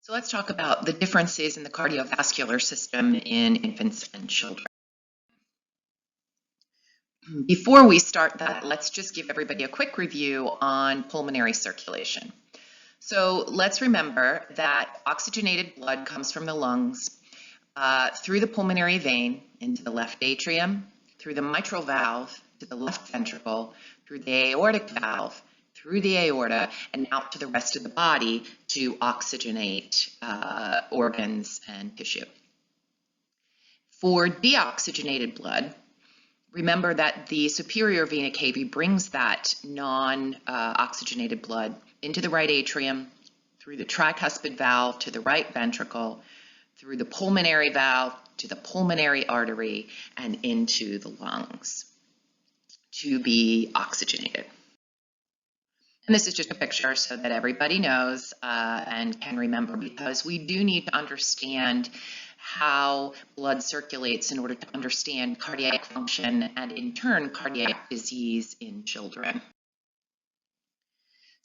So let's talk about the differences in the cardiovascular system in infants and children. Before we start that, let's just give everybody a quick review on pulmonary circulation. So let's remember that oxygenated blood comes from the lungs through the pulmonary vein into the left atrium, through the mitral valve to the left ventricle, through the aortic valve, through the aorta, and out to the rest of the body to oxygenate organs and tissue. For deoxygenated blood, remember that the superior vena cava brings that non-oxygenated blood into the right atrium, through the tricuspid valve to the right ventricle, through the pulmonary valve to the pulmonary artery, and into the lungs to be oxygenated. And this is just a picture so that everybody knows and can remember, because we do need to understand how blood circulates in order to understand cardiac function and in turn cardiac disease in children.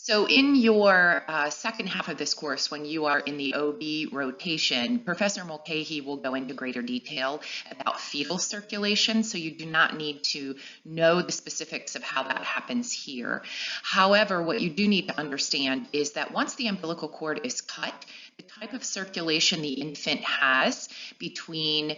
So in your second half of this course, when you are in the OB rotation, Professor Mulcahy will go into greater detail about fetal circulation, so you do not need to know the specifics of how that happens here. However, what you do need to understand is that once the umbilical cord is cut, the type of circulation the infant has between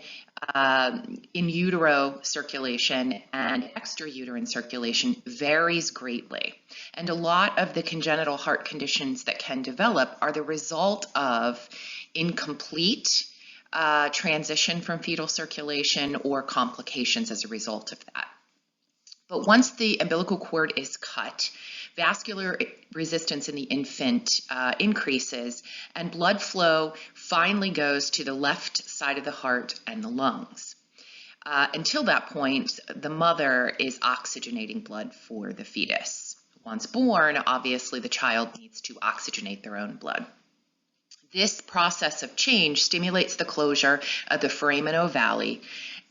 in utero circulation and extrauterine circulation varies greatly. And a lot of the congenital heart conditions that can develop are the result of incomplete transition from fetal circulation or complications as a result of that. But once the umbilical cord is cut, vascular resistance in the infant increases, and blood flow finally goes to the left side of the heart and the lungs. Until that point, the mother is oxygenating blood for the fetus. Once born, obviously the child needs to oxygenate their own blood. This process of change stimulates the closure of the foramen ovale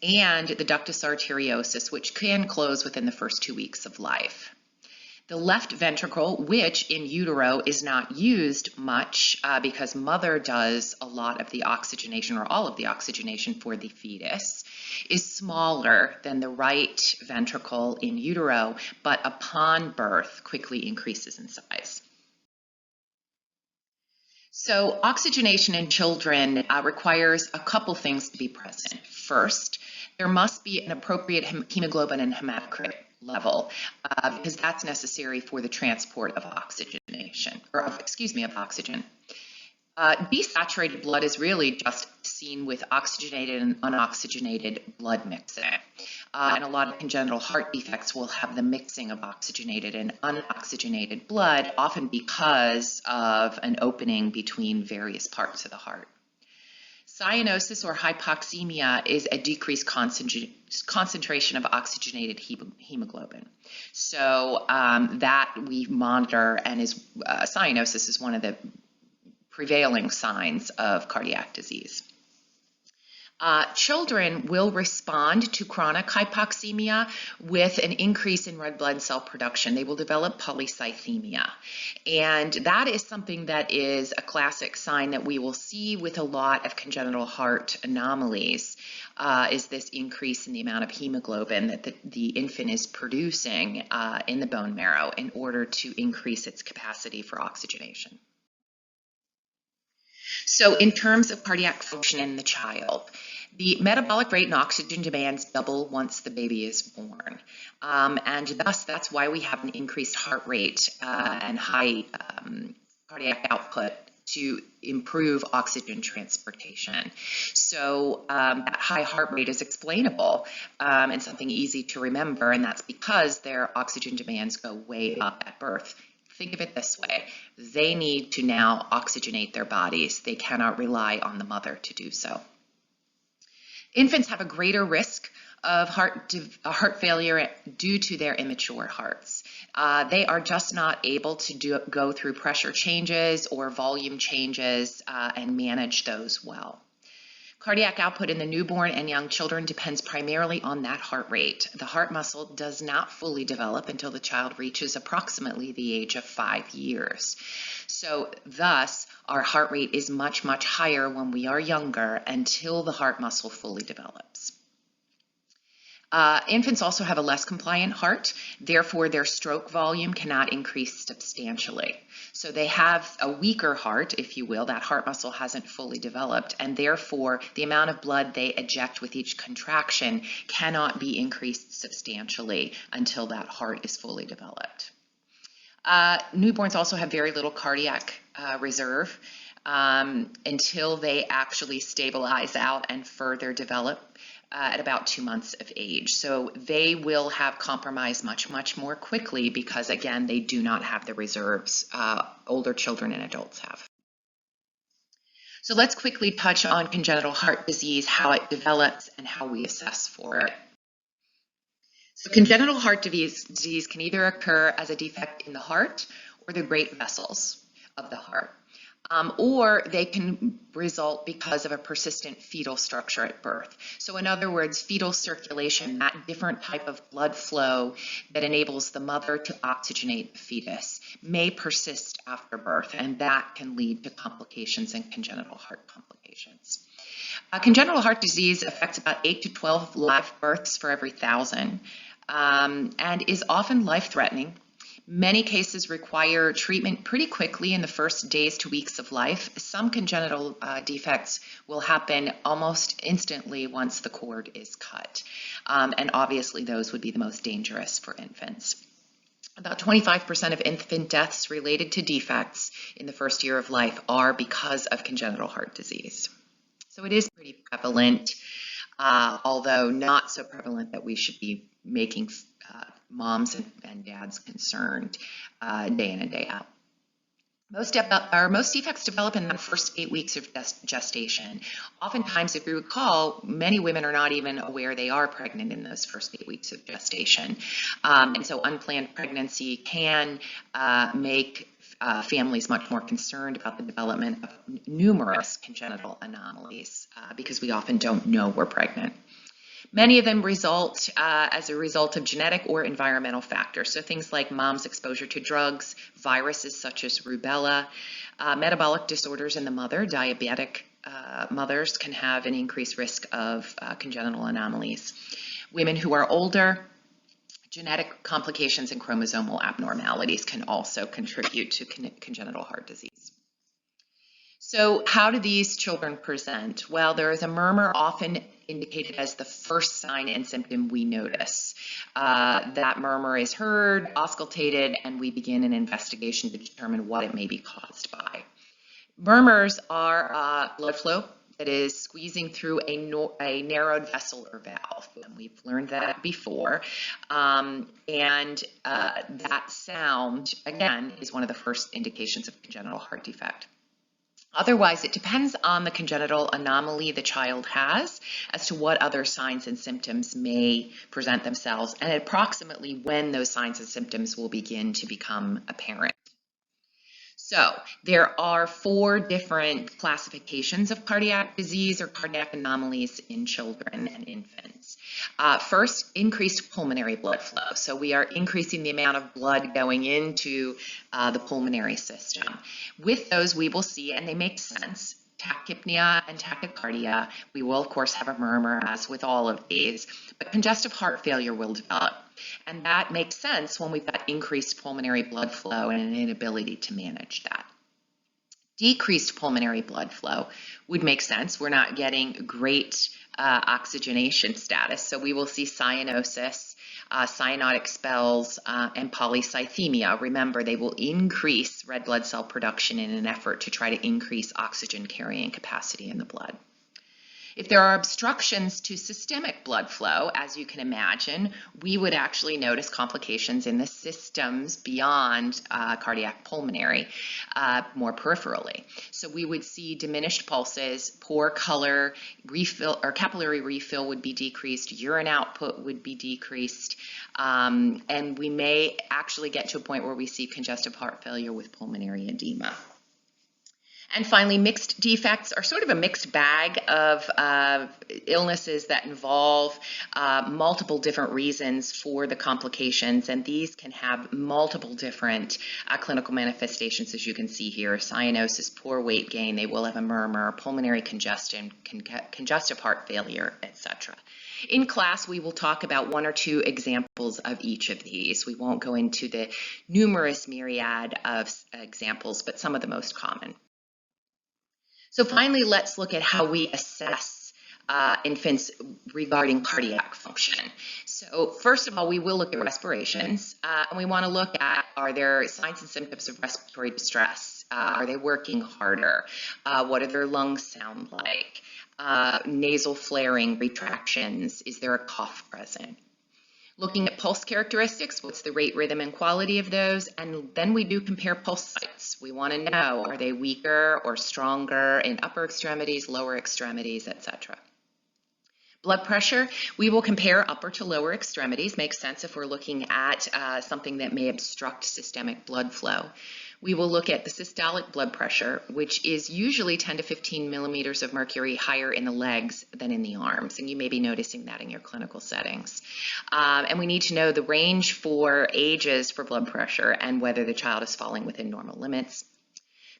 and the ductus arteriosus, which can close within the first 2 weeks of life. The left ventricle, which in utero is not used much because mother does a lot of the oxygenation or all of the oxygenation for the fetus, is smaller than the right ventricle in utero, but upon birth quickly increases in size. So oxygenation in children requires a couple things to be present. First, there must be an appropriate hemoglobin and hematocrit level because that's necessary for the transport of oxygenation, or of oxygen. Desaturated blood is really just seen with oxygenated and unoxygenated blood mixing. And a lot of congenital heart defects will have the mixing of oxygenated and unoxygenated blood, often because of an opening between various parts of the heart. Cyanosis or hypoxemia is a decreased concentration of oxygenated hemoglobin. So that we monitor, and cyanosis is one of the prevailing signs of cardiac disease. Children will respond to chronic hypoxemia with an increase in red blood cell production. They will develop polycythemia. And that is something that is a classic sign that we will see with a lot of congenital heart anomalies, is this increase in the amount of hemoglobin that the infant is producing in the bone marrow in order to increase its capacity for oxygenation. So in terms of cardiac function in the child, the metabolic rate and oxygen demands double once the baby is born. And thus, that's why we have an increased heart rate and high cardiac output to improve oxygen transportation. So that high heart rate is explainable and something easy to remember, and that's because their oxygen demands go way up at birth. Think of it this way: they need to now oxygenate their bodies. They cannot rely on the mother to do so. Infants have a greater risk of heart failure due to their immature hearts. They are just not able to go through pressure changes or volume changes and manage those well. Cardiac output in the newborn and young children depends primarily on that heart rate. The heart muscle does not fully develop until the child reaches approximately the age of 5 years. So thus, our heart rate is much, much higher when we are younger until the heart muscle fully develops. Infants also have a less compliant heart, therefore their stroke volume cannot increase substantially. So they have a weaker heart, if you will. That heart muscle hasn't fully developed, and therefore the amount of blood they eject with each contraction cannot be increased substantially until that heart is fully developed. Newborns also have very little cardiac reserve until they actually stabilize out and further develop at about 2 months of age. So they will have compromise much, much more quickly because, again, they do not have the reserves older children and adults have. So let's quickly touch on congenital heart disease, how it develops, and how we assess for it. So congenital heart disease can either occur as a defect in the heart or the great vessels of the heart. Or they can result because of a persistent fetal structure at birth. So in other words, fetal circulation, that different type of blood flow that enables the mother to oxygenate the fetus, may persist after birth, and that can lead to complications and congenital heart complications. Congenital heart disease affects about 8 to 12 live births for every 1,000 and is often life-threatening. Many cases require treatment pretty quickly in the first days to weeks of life. Some congenital defects will happen almost instantly once the cord is cut. And obviously those would be the most dangerous for infants. About 25% of infant deaths related to defects in the first year of life are because of congenital heart disease. So it is pretty prevalent, although not so prevalent that we should be making moms and dads concerned day in and day out. Most defects develop in the first 8 weeks of gestation. Oftentimes, if you recall, many women are not even aware they are pregnant in those first 8 weeks of gestation. And so unplanned pregnancy can make families much more concerned about the development of numerous congenital anomalies because we often don't know we're pregnant. Many of them result as a result of genetic or environmental factors. So things like mom's exposure to drugs, viruses such as rubella, metabolic disorders in the mother, diabetic mothers can have an increased risk of congenital anomalies. Women who are older, genetic complications and chromosomal abnormalities can also contribute to congenital heart disease. So how do these children present? Well, there is a murmur often indicated as the first sign and symptom we notice. That murmur is heard, auscultated, and we begin an investigation to determine what it may be caused by. Murmurs are blood flow that is squeezing through a narrowed vessel or valve. And we've learned that before. That sound, again, is one of the first indications of congenital heart defect. Otherwise, it depends on the congenital anomaly the child has as to what other signs and symptoms may present themselves and approximately when those signs and symptoms will begin to become apparent. So there are 4 different classifications of cardiac disease or cardiac anomalies in children and infants. First, increased pulmonary blood flow. So we are increasing the amount of blood going into the pulmonary system. With those, we will see, and they make sense, tachypnea and tachycardia. We will, of course, have a murmur, as with all of these, but congestive heart failure will develop. And that makes sense when we've got increased pulmonary blood flow and an inability to manage that. Decreased pulmonary blood flow would make sense. We're not getting great oxygenation status, so we will see cyanosis, cyanotic spells, and polycythemia. Remember, they will increase red blood cell production in an effort to try to increase oxygen carrying capacity in the blood. If there are obstructions to systemic blood flow, as you can imagine, we would actually notice complications in the systems beyond cardiac pulmonary, more peripherally. So we would see diminished pulses, poor color, refill or capillary refill would be decreased, urine output would be decreased, and we may actually get to a point where we see congestive heart failure with pulmonary edema. And finally, mixed defects are sort of a mixed bag of illnesses that involve multiple different reasons for the complications, and these can have multiple different clinical manifestations, as you can see here: cyanosis, poor weight gain, they will have a murmur, pulmonary congestion, congestive heart failure, etc. In class, we will talk about one or two examples of each of these. We won't go into the numerous myriad of examples, but some of the most common. So finally, let's look at how we assess infants regarding cardiac function. So first of all, we will look at respirations, and we want to look at, are there signs and symptoms of respiratory distress? Are they working harder? What do their lungs sound like? Nasal flaring, retractions, is there a cough present? Looking at pulse characteristics, what's the rate, rhythm, and quality of those? And then we do compare pulse sites. We want to know, are they weaker or stronger in upper extremities, lower extremities, etc. Blood pressure, we will compare upper to lower extremities. Makes sense if we're looking at something that may obstruct systemic blood flow. We will look at the systolic blood pressure, which is usually 10 to 15 millimeters of mercury higher in the legs than in the arms, and you may be noticing that in your clinical settings. And we need to know the range for ages for blood pressure and whether the child is falling within normal limits.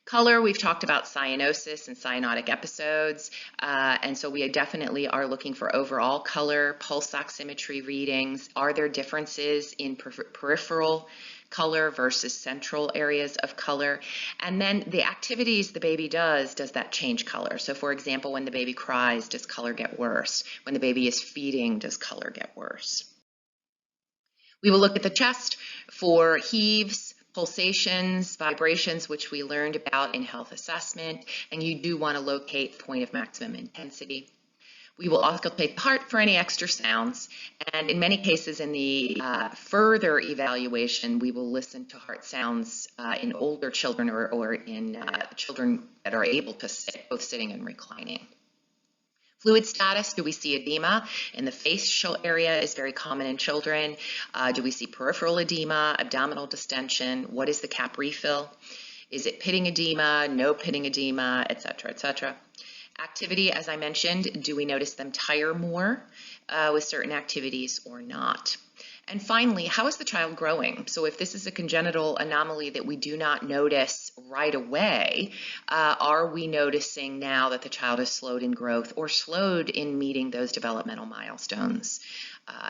Color, we've talked about cyanosis and cyanotic episodes, and so we definitely are looking for overall color, pulse oximetry readings. Are there differences in peripheral color versus central areas of color? And then the activities the baby does that change color? So for example, when the baby cries, does color get worse? When the baby is feeding, does color get worse? We will look at the chest for heaves, pulsations, vibrations, which we learned about in health assessment, and you do want to locate point of maximum intensity. We will auscultate the heart for any extra sounds, and in many cases in the further evaluation, we will listen to heart sounds in older children or in children that are able to sit, both sitting and reclining. Fluid status, do we see edema in the facial area is very common in children. Do we see peripheral edema, abdominal distension? What is the cap refill? Is it pitting edema, no pitting edema, etc., etc.? Activity, as I mentioned, do we notice them tire more with certain activities or not? And finally, how is the child growing? So if this is a congenital anomaly that we do not notice right away, are we noticing now that the child is slowed in growth or slowed in meeting those developmental milestones?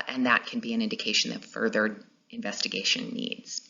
And that can be an indication that further investigation needs.